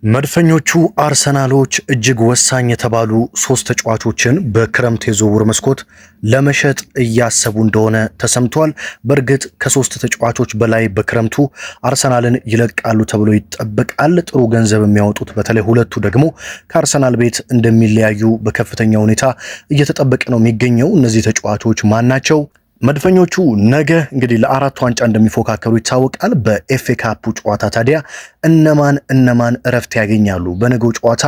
መድፈኞቹ አርሰናሎች እጅግ ወሳኝ የተባሉ ሶስት ተጫዋቾችን በክረምት የዝውውር መስኮት ለመሸጥ እያሰቡ እንደሆነ ተሰምቷል። በእርግጥ ከሶስት ተጫዋቾች በላይ በክረምቱ አርሰናልን ይለቃሉ ተብሎ ይጠበቃል። ጥሩ ገንዘብ የሚያወጡት በተለይ ሁለቱ ደግሞ ከአርሰናል ቤት እንደሚለያዩ በከፍተኛ ሁኔታ እየተጠበቀ ነው የሚገኘው። እነዚህ ተጫዋቾች ማን ናቸው? መድፈኞቹ ነገ እንግዲህ ለአራት ዋንጫ እንደሚፎካከሩ ይታወቃል። በኤፍኤ ካፑ ጨዋታ ታዲያ እነማን እረፍት ያገኛሉ? በነገው ጨዋታ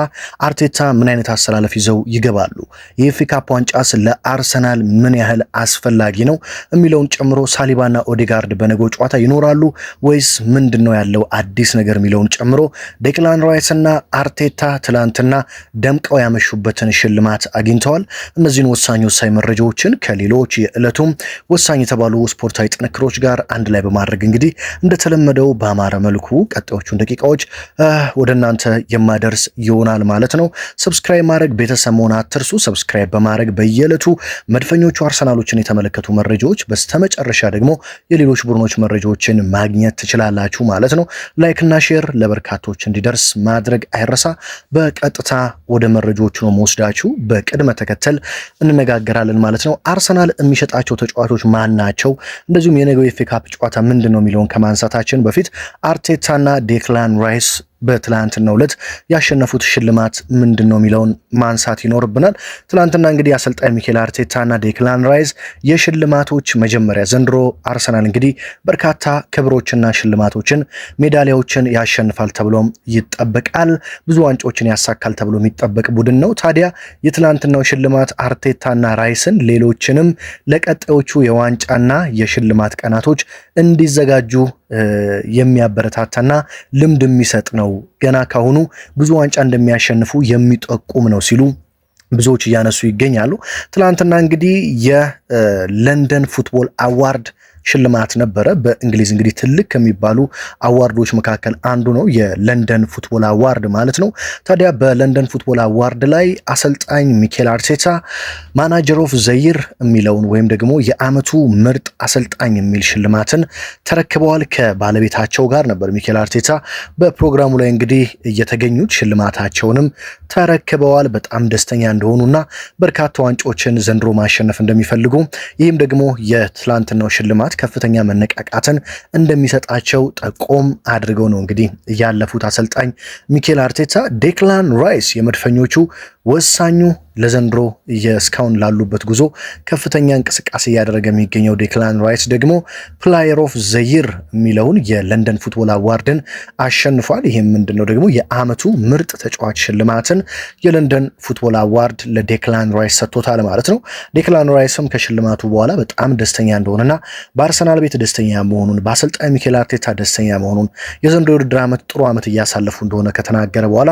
አርቴታ ምን አይነት አሰላለፍ ይዘው ይገባሉ? የኤፍኤ ካፕ ዋንጫስ ለአርሰናል ምን ያህል አስፈላጊ ነው የሚለውን ጨምሮ ሳሊባና ኦዴጋርድ በነገው ጨዋታ ይኖራሉ ወይስ ምንድነው ያለው አዲስ ነገር የሚለውን ጨምሮ ዴክላን ራይስና አርቴታ ትላንትና ደምቀው ያመሹበትን ሽልማት አግኝተዋል። እነዚህን ወሳኝ መረጃዎችን ከሌሎች የዕለቱም ወሳኝ የተባሉ ስፖርታዊ ጥንክሮች ጋር አንድ ላይ በማድረግ እንግዲህ እንደተለመደው በአማረ መልኩ ቀጣዮቹን ደቂቃዎች ወደ እናንተ የማደርስ ይሆናል ማለት ነው። ሰብስክራይብ ማድረግ ቤተሰብ መሆን አትርሱ። ሰብስክራይብ በማድረግ በየዕለቱ መድፈኞቹ አርሰናሎችን የተመለከቱ መረጃዎች፣ በስተመጨረሻ ደግሞ የሌሎች ቡድኖች መረጃዎችን ማግኘት ትችላላችሁ ማለት ነው። ላይክ እና ሼር ለበርካቶች እንዲደርስ ማድረግ አይረሳ። በቀጥታ ወደ መረጃዎቹ ነው መወስዳችሁ። በቅድመ ተከተል እንነጋገራለን ማለት ነው። አርሰናል የሚሸጣቸው ተጫዋቾች ማን ናቸው? እንደዚሁም የነገው የኤፍኤ ካፕ ጨዋታ ምንድነው የሚለውን ከማንሳታችን በፊት አርቴታና ዴክላን ራይስ በትላንትናው ዕለት ያሸነፉት ሽልማት ምንድነው የሚለውን ማንሳት ይኖርብናል። ትላንትና እንግዲህ አሰልጣኝ ሚኬል አርቴታና ዴክላን ራይስ የሽልማቶች መጀመሪያ ዘንድሮ አርሰናል እንግዲህ በርካታ ክብሮችና ሽልማቶችን ሜዳሊያዎችን ያሸንፋል ተብሎም ይጠበቃል። ብዙ ዋንጫዎችን ያሳካል ተብሎ የሚጠበቅ ቡድን ነው። ታዲያ የትላንትናው ሽልማት አርቴታና ራይስን ሌሎችንም ለቀጣዮቹ የዋንጫና የሽልማት ቀናቶች እንዲዘጋጁ የሚያበረታታና ልምድ የሚሰጥ ነው። ገና ካሁኑ ብዙ ዋንጫ እንደሚያሸንፉ የሚጠቁም ነው ሲሉ ብዙዎች እያነሱ ይገኛሉ። ትላንትና እንግዲህ የለንደን ፉትቦል አዋርድ ሽልማት ነበረ። በእንግሊዝ እንግዲህ ትልቅ ከሚባሉ አዋርዶች መካከል አንዱ ነው የለንደን ፉትቦል አዋርድ ማለት ነው። ታዲያ በለንደን ፉትቦል አዋርድ ላይ አሰልጣኝ ሚኬል አርቴታ ማናጀር ኦፍ ዘይር የሚለውን ወይም ደግሞ የዓመቱ ምርጥ አሰልጣኝ የሚል ሽልማትን ተረክበዋል። ከባለቤታቸው ጋር ነበር ሚኬል አርቴታ በፕሮግራሙ ላይ እንግዲህ እየተገኙት ሽልማታቸውንም ተረክበዋል። በጣም ደስተኛ እንደሆኑና በርካታ ዋንጫዎችን ዘንድሮ ማሸነፍ እንደሚፈልጉ ይህም ደግሞ የትላንትናው ሽልማት ከፍተኛ መነቃቃትን እንደሚሰጣቸው ጠቆም አድርገው ነው እንግዲህ ያለፉት አሰልጣኝ ሚኬል አርቴታ። ዴክላን ራይስ የመድፈኞቹ ወሳኙ ለዘንድሮ እስካሁን ላሉበት ጉዞ ከፍተኛ እንቅስቃሴ እያደረገ የሚገኘው ዴክላን ራይስ ደግሞ ፕላየር ኦፍ ዘይር የሚለውን የለንደን ፉትቦል አዋርድን አሸንፏል። ይህም ምንድነው ደግሞ የዓመቱ ምርጥ ተጫዋች ሽልማትን የለንደን ፉትቦል አዋርድ ለዴክላን ራይስ ሰጥቶታል ማለት ነው። ዴክላን ራይስም ከሽልማቱ በኋላ በጣም ደስተኛ እንደሆነና በአርሰናል ቤት ደስተኛ መሆኑን፣ በአሰልጣኝ ሚኬል አርቴታ ደስተኛ መሆኑን፣ የዘንድሮ የውድድር ዓመት ጥሩ ዓመት እያሳለፉ እንደሆነ ከተናገረ በኋላ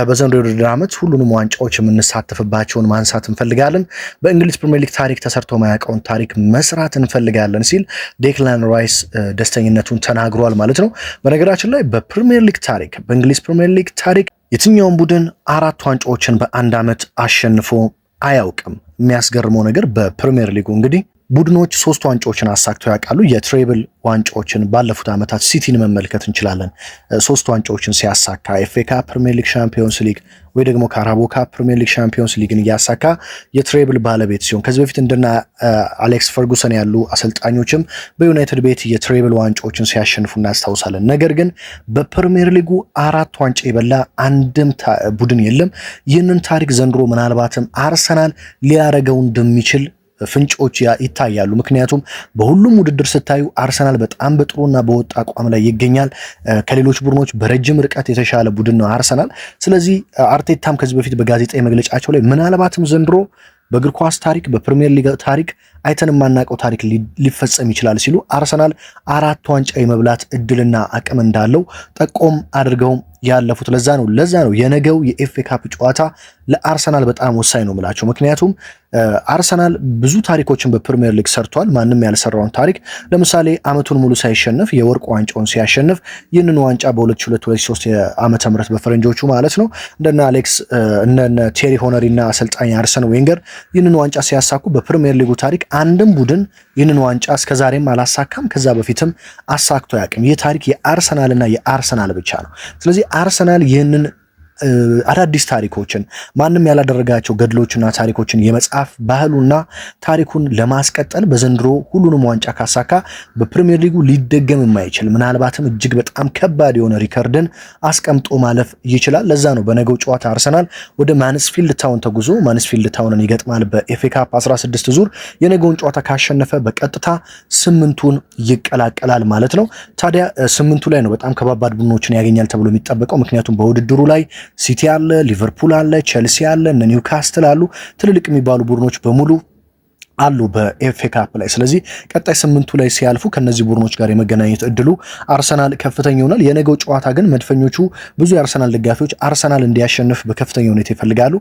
በዘንድሮ የውድድር ዓመት ሁሉንም ዋንጫዎች የምንሳተፍባቸውን ማንሳት እንፈልጋለን፣ በእንግሊዝ ፕሪሚየር ሊግ ታሪክ ተሰርቶ ማያውቀውን ታሪክ መስራት እንፈልጋለን ሲል ዴክላን ራይስ ደስተኝነቱን ተናግሯል ማለት ነው። በነገራችን ላይ በፕሪሚየር ሊግ ታሪክ በእንግሊዝ ፕሪሚየር ሊግ ታሪክ የትኛውም ቡድን 4 ዋንጫዎችን በአንድ ዓመት አሸንፎ አያውቅም። የሚያስገርመው ነገር በፕሪሚየር ሊጉ እንግዲህ ቡድኖች 3 ዋንጫዎችን አሳክተው ያውቃሉ። የትሬብል ዋንጫዎችን ባለፉት ዓመታት ሲቲን መመልከት እንችላለን። 3 ዋንጫዎችን ሲያሳካ ኤፍኤ ካፕ፣ ፕሪሚየር ሊግ፣ ሻምፒዮንስ ሊግ ወይ ደግሞ ካራቦ ካፕ፣ ፕሪሚየር ሊግ፣ ሻምፒዮንስ ሊግን እያሳካ የትሬብል ባለቤት ሲሆን ከዚህ በፊት እንደና አሌክስ ፈርጉሰን ያሉ አሰልጣኞችም በዩናይትድ ቤት የትሬብል ዋንጫዎችን ሲያሸንፉ እናስታውሳለን። ነገር ግን በፕሪሚየር ሊጉ 4 ዋንጫ የበላ አንድም ቡድን የለም። ይህንን ታሪክ ዘንድሮ ምናልባትም አርሰናል ሊያረገው እንደሚችል ፍንጮች ይታያሉ። ምክንያቱም በሁሉም ውድድር ስታዩ አርሰናል በጣም በጥሩና በወጥ አቋም ላይ ይገኛል። ከሌሎች ቡድኖች በረጅም ርቀት የተሻለ ቡድን ነው አርሰናል። ስለዚህ አርቴታም ከዚህ በፊት በጋዜጣዊ መግለጫቸው ላይ ምናልባትም ዘንድሮ በእግር ኳስ ታሪክ በፕሪሚየር ሊግ ታሪክ አይተን የማናውቀው ታሪክ ሊፈጸም ይችላል ሲሉ አርሰናል 4 ዋንጫ የመብላት እድልና አቅም እንዳለው ጠቆም አድርገው ያለፉት። ለዛ ነው የነገው የኤፍኤ ካፕ ጨዋታ ለአርሰናል በጣም ወሳኝ ነው የምላቸው። ምክንያቱም አርሰናል ብዙ ታሪኮችን በፕሪሚየር ሊግ ሰርቷል፣ ማንም ያልሰራውን ታሪክ። ለምሳሌ አመቱን ሙሉ ሳይሸነፍ የወርቅ ዋንጫውን ሲያሸንፍ ይህንን ዋንጫ በ2002-2003 ዓመተ ምህረት በፈረንጆቹ ማለት ነው እንደነ አሌክስ እነ ቴሪ ሆነሪ እና አሰልጣኝ አርሰን ዌንገር ይህንን ዋንጫ ሲያሳኩ በፕሪሚየር ሊጉ ታሪክ አንድም ቡድን ይህንን ዋንጫ እስከዛሬም አላሳካም፣ ከዛ በፊትም አሳክቶ ያቅም። ይህ ታሪክ የአርሰናልና የአርሰናል ብቻ ነው። ስለዚህ አርሰናል ይህንን አዳዲስ ታሪኮችን ማንም ያላደረጋቸው ገድሎችና ታሪኮችን የመጻፍ ባህሉና ታሪኩን ለማስቀጠል በዘንድሮ ሁሉንም ዋንጫ ካሳካ በፕሪሚየር ሊጉ ሊደገም የማይችል ምናልባትም እጅግ በጣም ከባድ የሆነ ሪከርድን አስቀምጦ ማለፍ ይችላል። ለዛ ነው በነገው ጨዋታ አርሰናል ወደ ማንስፊልድ ታውን ተጉዞ ማንስፊልድ ታውንን ይገጥማል በኤፍኤ ካፕ 16 ዙር። የነገውን ጨዋታ ካሸነፈ በቀጥታ 8ቱን ይቀላቀላል ማለት ነው። ታዲያ 8ቱ ላይ ነው በጣም ከባባድ ቡድኖችን ያገኛል ተብሎ የሚጠበቀው። ምክንያቱም በውድድሩ ላይ ሲቲ አለ፣ ሊቨርፑል አለ፣ ቼልሲ አለ፣ እነ ኒውካስትል አሉ፣ ትልልቅ የሚባሉ ቡድኖች በሙሉ አሉ በኤፍኤ ካፕ ላይ። ስለዚህ ቀጣይ 8ቱ ላይ ሲያልፉ ከነዚህ ቡድኖች ጋር የመገናኘት እድሉ አርሰናል ከፍተኛ ይሆናል። የነገው ጨዋታ ግን መድፈኞቹ ብዙ የአርሰናል ደጋፊዎች አርሰናል እንዲያሸንፍ በከፍተኛ ሁኔታ ይፈልጋሉ።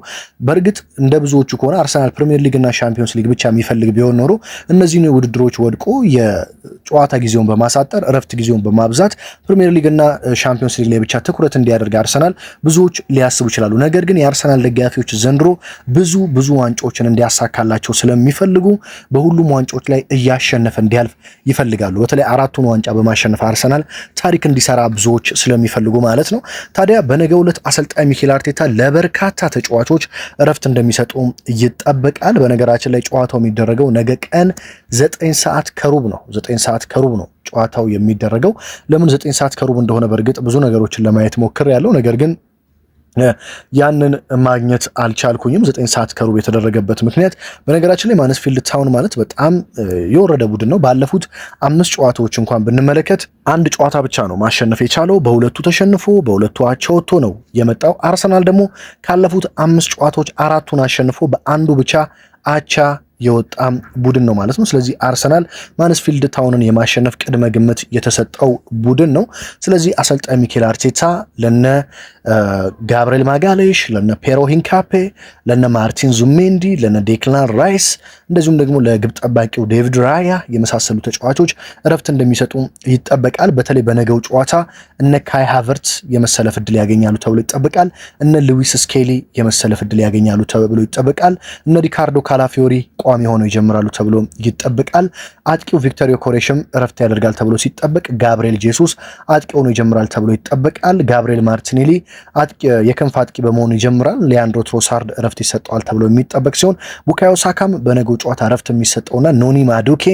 በእርግጥ እንደ ብዙዎቹ ከሆነ አርሰናል ፕሪሚየር ሊግ እና ሻምፒዮንስ ሊግ ብቻ የሚፈልግ ቢሆን ኖሮ እነዚህን ውድድሮች ወድቆ የጨዋታ ጊዜውን በማሳጠር እረፍት ጊዜውን በማብዛት ፕሪሚየር ሊግ እና ሻምፒዮንስ ሊግ ላይ ብቻ ትኩረት እንዲያደርግ አርሰናል ብዙዎች ሊያስቡ ይችላሉ። ነገር ግን የአርሰናል ደጋፊዎች ዘንድሮ ብዙ ዋንጫዎችን እንዲያሳካላቸው ስለሚፈልጉ በሁሉም ዋንጫዎች ላይ እያሸነፈ እንዲያልፍ ይፈልጋሉ። በተለይ 4ቱን ዋንጫ በማሸነፍ አርሰናል ታሪክ እንዲሰራ ብዙዎች ስለሚፈልጉ ማለት ነው። ታዲያ በነገው ዕለት አሰልጣኝ ሚኬል አርቴታ ለበርካታ ተጫዋቾች እረፍት እንደሚሰጡ ይጠበቃል። በነገራችን ላይ ጨዋታው የሚደረገው ነገ ቀን 9 ሰዓት ከሩብ ነው። 9 ሰዓት ከሩብ ነው ጨዋታው የሚደረገው። ለምን 9 ሰዓት ከሩብ እንደሆነ በእርግጥ ብዙ ነገሮችን ለማየት ሞክሬያለሁ። ነገር ግን ያንን ማግኘት አልቻልኩኝም። 9 ሰዓት ከሩብ የተደረገበት ምክንያት በነገራችን ላይ ማንስፊልድ ታውን ማለት በጣም የወረደ ቡድን ነው። ባለፉት 5 ጨዋታዎች እንኳን ብንመለከት አንድ ጨዋታ ብቻ ነው ማሸነፍ የቻለው። በሁለቱ ተሸንፎ በሁለቱ አቻ ወጥቶ ነው የመጣው። አርሰናል ደግሞ ካለፉት 5 ጨዋታዎች 4ቱን አሸንፎ በአንዱ ብቻ አቻ የወጣም ቡድን ነው ማለት ነው። ስለዚህ አርሰናል ማንስፊልድ ታውንን የማሸነፍ ቅድመ ግምት የተሰጠው ቡድን ነው። ስለዚህ አሰልጣኝ ሚኬል አርቴታ ለነ ጋብሪኤል ማጋሌሽ፣ ለነ ፔሮ ሂንካፔ፣ ለነ ማርቲን ዙሜንዲ፣ ለነ ዴክላን ራይስ እንደዚሁም ደግሞ ለግብ ጠባቂው ዴቪድ ራያ የመሳሰሉ ተጫዋቾች እረፍት እንደሚሰጡ ይጠበቃል። በተለይ በነገው ጨዋታ እነ ካይ ሃቨርትስ የመሰለፍ ዕድል ያገኛሉ ተብሎ ይጠበቃል። እነ ሉዊስ ስኬሊ የመሰለፍ ዕድል ያገኛሉ ተብሎ ይጠበቃል። እነ ሪካርዶ ካላፊዮሪ ቋሚ ሆነው ይጀምራሉ ተብሎ ይጠበቃል። አጥቂው ቪክቶር ዮኬሬሽም እረፍት ያደርጋል ተብሎ ሲጠበቅ፣ ጋብሪኤል ጄሱስ አጥቂ ሆኖ ይጀምራል ተብሎ ይጠበቃል። ጋብሪኤል ማርቲኔሊ የክንፍ አጥቂ በመሆኑ ይጀምራል። ሊያንድሮ ትሮሳርድ እረፍት ይሰጠዋል ተብሎ የሚጠበቅ ሲሆን ቡካዮ ሳካም በነገው ጨዋታ እረፍት የሚሰጠውና ኖኒ ማዱኬ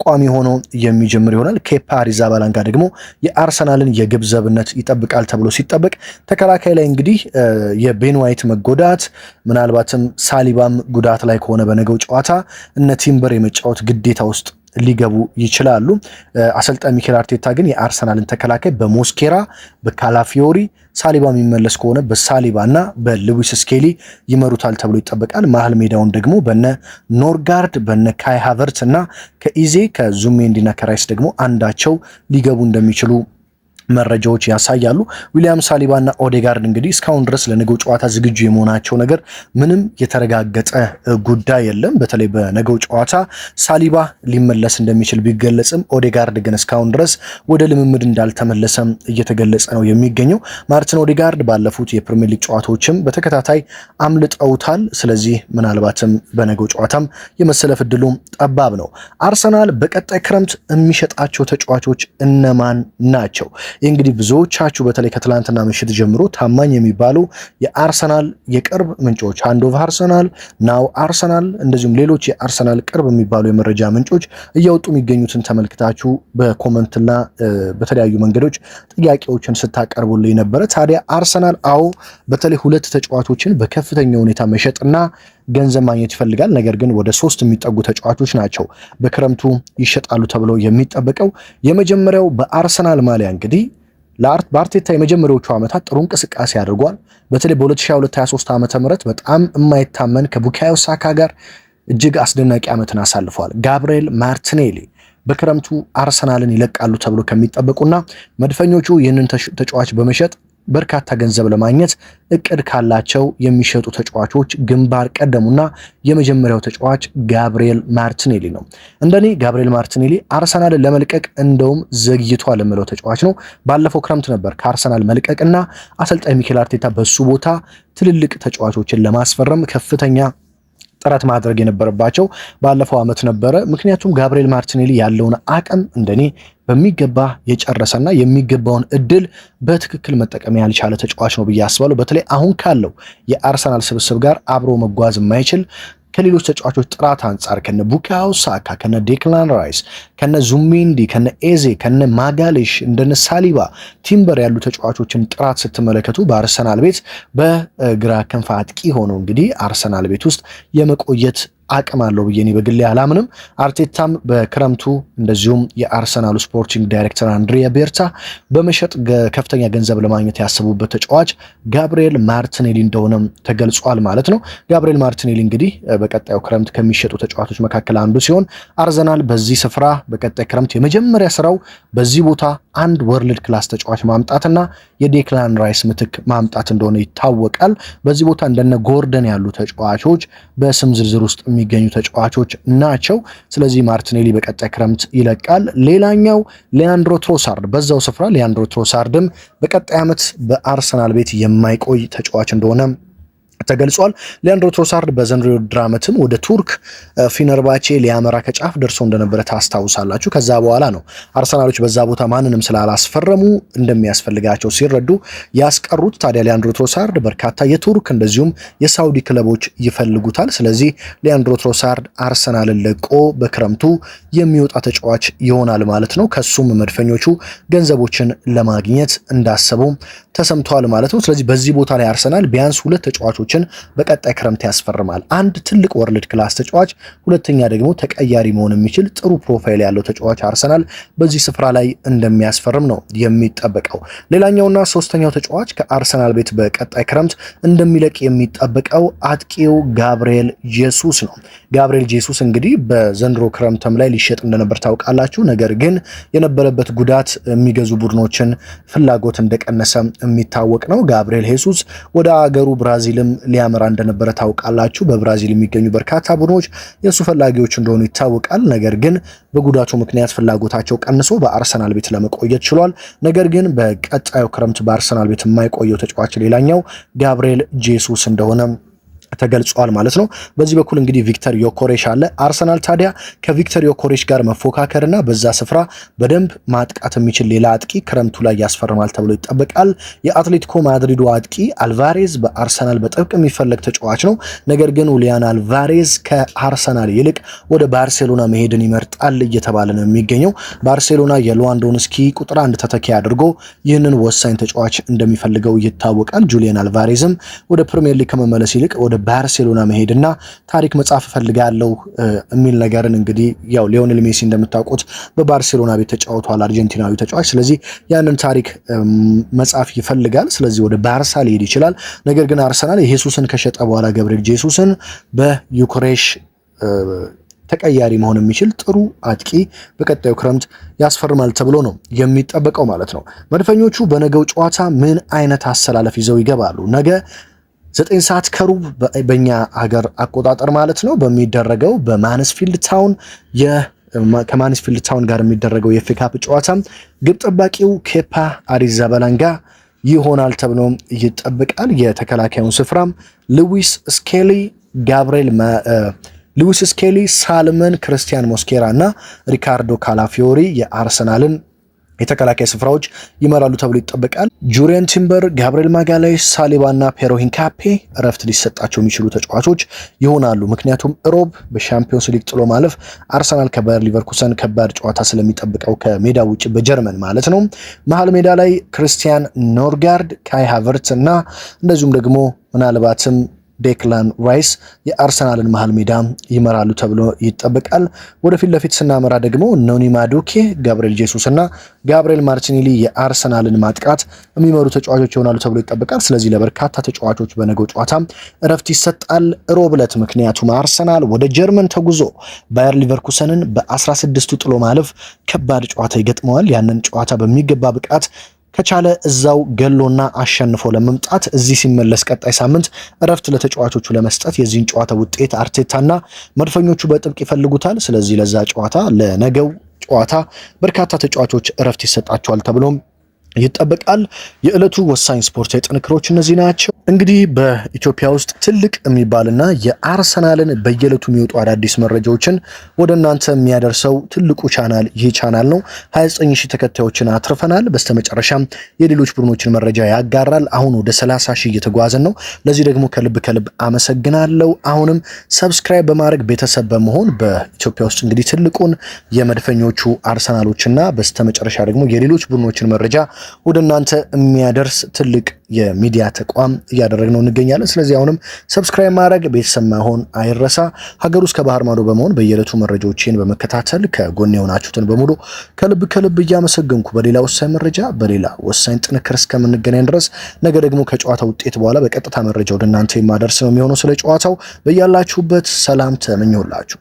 ቋሚ ሆኖ የሚጀምር ይሆናል። ኬፓ አሪዛባላንጋ ደግሞ የአርሰናልን የግብ ዘብነት ይጠብቃል ተብሎ ሲጠበቅ፣ ተከላካይ ላይ እንግዲህ የቤን ዋይት መጎዳት ምናልባትም ሳሊባም ጉዳት ላይ ከሆነ በነገው ጨዋታ እነ ቲምበር የመጫወት ግዴታ ውስጥ ሊገቡ ይችላሉ። አሰልጣኝ ሚኬል አርቴታ ግን የአርሰናልን ተከላካይ በሞስኬራ፣ በካላፊዮሪ፣ ሳሊባ የሚመለስ ከሆነ በሳሊባ እና በሉዊስ ስኬሊ ይመሩታል ተብሎ ይጠበቃል። መሀል ሜዳውን ደግሞ በነ ኖርጋርድ፣ በነ ካይ ሃቨርት እና ከኢዜ ከዙሜንዲ እና ከራይስ ደግሞ አንዳቸው ሊገቡ እንደሚችሉ መረጃዎች ያሳያሉ። ዊሊያም ሳሊባ እና ኦዴጋርድ እንግዲህ እስካሁን ድረስ ለነገው ጨዋታ ዝግጁ የመሆናቸው ነገር ምንም የተረጋገጠ ጉዳይ የለም። በተለይ በነገው ጨዋታ ሳሊባ ሊመለስ እንደሚችል ቢገለጽም ኦዴጋርድ ግን እስካሁን ድረስ ወደ ልምምድ እንዳልተመለሰም እየተገለጸ ነው የሚገኘው። ማርቲን ኦዴጋርድ ባለፉት የፕሪሚየር ሊግ ጨዋታዎችም በተከታታይ አምልጠውታል። ስለዚህ ምናልባትም በነገው ጨዋታም የመሰለፍ ዕድሉ ጠባብ ነው። አርሰናል በቀጣይ ክረምት የሚሸጣቸው ተጫዋቾች እነማን ናቸው? ይህ እንግዲህ ብዙዎቻችሁ በተለይ ከትላንትና ምሽት ጀምሮ ታማኝ የሚባሉ የአርሰናል የቅርብ ምንጮች ሃንዶቭ አርሰናል፣ ናው አርሰናል እንደዚሁም ሌሎች የአርሰናል ቅርብ የሚባሉ የመረጃ ምንጮች እያወጡ የሚገኙትን ተመልክታችሁ በኮመንትና በተለያዩ መንገዶች ጥያቄዎችን ስታቀርቡልኝ ነበረ። ታዲያ አርሰናል በተለይ 2 ተጫዋቾችን በከፍተኛ ሁኔታ መሸጥና ገንዘብ ማግኘት ይፈልጋል። ነገር ግን ወደ 3 የሚጠጉ ተጫዋቾች ናቸው በክረምቱ ይሸጣሉ ተብሎ የሚጠበቀው። የመጀመሪያው በአርሰናል ማሊያ እንግዲህ በአርቴታ የመጀመሪያዎቹ ዓመታት ጥሩ እንቅስቃሴ አድርጓል። በተለይ በ2022-23 ዓመተ ምህረት በጣም የማይታመን ከቡካዮ ሳካ ጋር እጅግ አስደናቂ ዓመትን አሳልፈዋል። ጋብሪኤል ማርቲኔሊ በክረምቱ አርሰናልን ይለቃሉ ተብሎ ከሚጠበቁና መድፈኞቹ ይህንን ተጫዋች በመሸጥ በርካታ ገንዘብ ለማግኘት እቅድ ካላቸው የሚሸጡ ተጫዋቾች ግንባር ቀደሙና የመጀመሪያው ተጫዋች ጋብሪኤል ማርቲኔሊ ነው። እንደኔ ጋብሪኤል ማርቲኔሊ አርሰናልን ለመልቀቅ እንደውም ዘግይቷል የምለው ተጫዋች ነው። ባለፈው ክረምት ነበር ከአርሰናል መልቀቅና አሰልጣኝ ሚኬል አርቴታ በሱ ቦታ ትልልቅ ተጫዋቾችን ለማስፈረም ከፍተኛ ጥረት ማድረግ የነበረባቸው ባለፈው ዓመት ነበረ። ምክንያቱም ጋብሪኤል ማርቲኔሊ ያለውን አቅም እንደኔ በሚገባ የጨረሰና የሚገባውን እድል በትክክል መጠቀም ያልቻለ ተጫዋች ነው ብዬ አስባለሁ። በተለይ አሁን ካለው የአርሰናል ስብስብ ጋር አብሮ መጓዝ የማይችል ከሌሎች ተጫዋቾች ጥራት አንጻር ከነ ቡካዮ ሳካ፣ ከነ ዴክላን ራይስ፣ ከነ ዙሜንዲ፣ ከነ ኤዜ፣ ከነ ማጋሌሽ፣ እንደነ ሳሊባ፣ ቲምበር ያሉ ተጫዋቾችን ጥራት ስትመለከቱ በአርሰናል ቤት በግራ ክንፍ አጥቂ ሆነው እንግዲህ አርሰናል ቤት ውስጥ የመቆየት አቅም አለው ብዬ እኔ በግሌ አላምንም። አርቴታም በክረምቱ እንደዚሁም የአርሰናሉ ስፖርቲንግ ዳይሬክተር አንድሪያ ቤርታ በመሸጥ ከፍተኛ ገንዘብ ለማግኘት ያሰቡበት ተጫዋች ጋብሪኤል ማርቲኔሊ እንደሆነ ተገልጿል ማለት ነው። ጋብሪኤል ማርቲኔሊ እንግዲህ በቀጣዩ ክረምት ከሚሸጡ ተጫዋቾች መካከል አንዱ ሲሆን አርሰናል በዚህ ስፍራ በቀጣይ ክረምት የመጀመሪያ ስራው በዚህ ቦታ አንድ ወርልድ ክላስ ተጫዋች ማምጣትና የዴክላን ራይስ ምትክ ማምጣት እንደሆነ ይታወቃል። በዚህ ቦታ እንደነ ጎርደን ያሉ ተጫዋቾች በስም ዝርዝር ውስጥ የሚገኙ ተጫዋቾች ናቸው። ስለዚህ ማርቲኔሊ በቀጣይ ክረምት ይለቃል። ሌላኛው ሊያንድሮ ትሮሳርድ በዛው ስፍራ ሊያንድሮ ትሮሳርድም በቀጣይ ዓመት በአርሰናል ቤት የማይቆይ ተጫዋች እንደሆነ ተገልጿል። ሊያንድሮ ትሮሳርድ በዘንድሮው የውድድር ዓመትም ወደ ቱርክ ፊነርባቼ ሊያመራ ከጫፍ ደርሶ እንደነበረ ታስታውሳላችሁ። ከዛ በኋላ ነው አርሰናሎች በዛ ቦታ ማንንም ስላላስፈረሙ እንደሚያስፈልጋቸው ሲረዱ ያስቀሩት። ታዲያ ሊያንድሮ ትሮሳርድ በርካታ የቱርክ እንደዚሁም የሳውዲ ክለቦች ይፈልጉታል። ስለዚህ ሊያንድሮ ትሮሳርድ አርሰናልን ለቆ በክረምቱ የሚወጣ ተጫዋች ይሆናል ማለት ነው። ከሱም መድፈኞቹ ገንዘቦችን ለማግኘት እንዳሰቡ ተሰምተዋል ማለት ነው። ስለዚህ በዚህ ቦታ ላይ አርሰናል ቢያንስ ሁለት ተጫዋቾችን በቀጣይ ክረምት ያስፈርማል። አንድ ትልቅ ወርልድ ክላስ ተጫዋች፣ ሁለተኛ ደግሞ ተቀያሪ መሆን የሚችል ጥሩ ፕሮፋይል ያለው ተጫዋች አርሰናል በዚህ ስፍራ ላይ እንደሚያስፈርም ነው የሚጠበቀው። ሌላኛውና ሶስተኛው ተጫዋች ከአርሰናል ቤት በቀጣይ ክረምት እንደሚለቅ የሚጠበቀው አጥቂው ጋብሪኤል ጄሱስ ነው። ጋብሪኤል ጄሱስ እንግዲህ በዘንድሮ ክረምትም ላይ ሊሸጥ እንደነበር ታውቃላችሁ። ነገር ግን የነበረበት ጉዳት የሚገዙ ቡድኖችን ፍላጎት እንደቀነሰ የሚታወቅ ነው። ጋብሪኤል ጄሱስ ወደ አገሩ ብራዚልም ሊያመራ እንደነበረ ታውቃላችሁ። በብራዚል የሚገኙ በርካታ ቡድኖች የእሱ ፈላጊዎች እንደሆኑ ይታወቃል። ነገር ግን በጉዳቱ ምክንያት ፍላጎታቸው ቀንሶ በአርሰናል ቤት ለመቆየት ችሏል። ነገር ግን በቀጣዩ ክረምት በአርሰናል ቤት የማይቆየው ተጫዋች ሌላኛው ጋብሪኤል ጄሱስ እንደሆነ ተገልጿል ማለት ነው። በዚህ በኩል እንግዲህ ቪክተር ዮኮሬሽ አለ። አርሰናል ታዲያ ከቪክተር ዮኮሬሽ ጋር መፎካከርና በዛ ስፍራ በደንብ ማጥቃት የሚችል ሌላ አጥቂ ክረምቱ ላይ ያስፈርማል ተብሎ ይጠበቃል። የአትሌቲኮ ማድሪዱ አጥቂ አልቫሬዝ በአርሰናል በጥብቅ የሚፈለግ ተጫዋች ነው። ነገር ግን ኡሊያን አልቫሬዝ ከአርሰናል ይልቅ ወደ ባርሴሎና መሄድን ይመርጣል እየተባለ ነው የሚገኘው። ባርሴሎና የሌዋንዶውስኪ ቁጥር አንድ ተተኪ አድርጎ ይህንን ወሳኝ ተጫዋች እንደሚፈልገው ይታወቃል። ጁሊያን አልቫሬዝም ወደ ፕሪሚየር ሊግ ከመመለስ ይልቅ ወደ ባርሴሎና መሄድና ታሪክ መጻፍ ፈልጋለሁ የሚል ነገርን እንግዲህ ያው ሊዮኔል ሜሲ እንደምታውቁት በባርሴሎና ቤት ተጫውቷል፣ አርጀንቲናዊ ተጫዋች። ስለዚህ ያንን ታሪክ መጻፍ ይፈልጋል። ስለዚህ ወደ ባርሳ ሊሄድ ይችላል። ነገር ግን አርሰናል የጄሱስን ከሸጠ በኋላ ገብርኤል ጄሱስን በዩክሬሽ ተቀያሪ መሆን የሚችል ጥሩ አጥቂ በቀጣዩ ክረምት ያስፈርማል ተብሎ ነው የሚጠበቀው ማለት ነው። መድፈኞቹ በነገው ጨዋታ ምን አይነት አሰላለፍ ይዘው ይገባሉ? ነገ 9 ሰዓት ከሩብ በእኛ ሀገር አቆጣጠር ማለት ነው በሚደረገው በማንስፊልድ ታውን ከማንስፊልድ ታውን ጋር የሚደረገው የኤፍኤ ካፕ ጨዋታ ግብ ጠባቂው ኬፓ አሪዛባላንጋ ይሆናል ተብሎ ይጠበቃል። የተከላካዩን ስፍራም ሉዊስ ስኬሊ፣ ሳልመን፣ ክርስቲያን ሞስኬራ እና ሪካርዶ ካላፊዮሪ የአርሰናልን የተከላካይ ስፍራዎች ይመራሉ ተብሎ ይጠበቃል። ጁሪየን ቲምበር፣ ጋብሪኤል ማጋሌሽ፣ ሳሊባ እና ፔሮ ሂንካፔ እረፍት ሊሰጣቸው የሚችሉ ተጫዋቾች ይሆናሉ። ምክንያቱም ሮብ በሻምፒዮንስ ሊግ ጥሎ ማለፍ አርሰናል ከባየር ሊቨርኩሰን ከባድ ጨዋታ ስለሚጠብቀው ከሜዳ ውጭ በጀርመን ማለት ነው። መሀል ሜዳ ላይ ክርስቲያን ኖርጋርድ፣ ካይ ሃቨርትዝ እና እንደዚሁም ደግሞ ምናልባትም ዴክላን ራይስ የአርሰናልን መሃል ሜዳ ይመራሉ ተብሎ ይጠበቃል። ወደፊት ለፊት ስናመራ ደግሞ ኖኒ ማዱኬ፣ ጋብሪኤል ጄሱስ እና ጋብሪኤል ማርቲኔሊ የአርሰናልን ማጥቃት የሚመሩ ተጫዋቾች ይሆናሉ ተብሎ ይጠበቃል። ስለዚህ ለበርካታ ተጫዋቾች በነገው ጨዋታ እረፍት ይሰጣል ሮብ ዕለት። ምክንያቱም አርሰናል ወደ ጀርመን ተጉዞ ባየር ሊቨርኩሰንን በ16ቱ ጥሎ ማለፍ ከባድ ጨዋታ ይገጥመዋል። ያንን ጨዋታ በሚገባ ብቃት ከቻለ እዛው ገሎና አሸንፎ ለመምጣት እዚህ ሲመለስ ቀጣይ ሳምንት እረፍት ለተጫዋቾቹ ለመስጠት የዚህን ጨዋታ ውጤት አርቴታና መድፈኞቹ በጥብቅ ይፈልጉታል። ስለዚህ ለዛ ጨዋታ ለነገው ጨዋታ በርካታ ተጫዋቾች እረፍት ይሰጣቸዋል ተብሎም ይጠበቃል። የዕለቱ ወሳኝ ስፖርታዊ ጥንክሮች እነዚህ ናቸው። እንግዲህ በኢትዮጵያ ውስጥ ትልቅ የሚባልና የአርሰናልን በየዕለቱ የሚወጡ አዳዲስ መረጃዎችን ወደ እናንተ የሚያደርሰው ትልቁ ቻናል ይህ ቻናል ነው። 29000 ተከታዮችን አትርፈናል። በስተመጨረሻም የሌሎች ቡድኖችን መረጃ ያጋራል። አሁን ወደ 30000 እየተጓዝን ነው። ለዚህ ደግሞ ከልብ አመሰግናለሁ። አሁንም ሰብስክራይብ በማድረግ ቤተሰብ በመሆን በኢትዮጵያ ውስጥ እንግዲህ ትልቁን የመድፈኞቹ አርሰናሎችና በስተመጨረሻ ደግሞ የሌሎች ቡድኖችን መረጃ ወደ እናንተ የሚያደርስ ትልቅ የሚዲያ ተቋም እያደረግነው እንገኛለን። ስለዚህ አሁንም ሰብስክራይብ ማድረግ ቤተሰብ መሆን አይረሳ። ሀገር ውስጥ ከባህር ማዶ በመሆን በየዕለቱ መረጃዎችን በመከታተል ከጎን የሆናችሁትን በሙሉ ከልብ እያመሰገንኩ በሌላ ወሳኝ መረጃ በሌላ ወሳኝ ጥንክር እስከምንገናኝ ድረስ ነገ ደግሞ ከጨዋታ ውጤት በኋላ በቀጥታ መረጃ ወደ እናንተ የማደርስ ነው የሚሆነው። ስለ ጨዋታው በያላችሁበት ሰላም ተመኘሁላችሁ።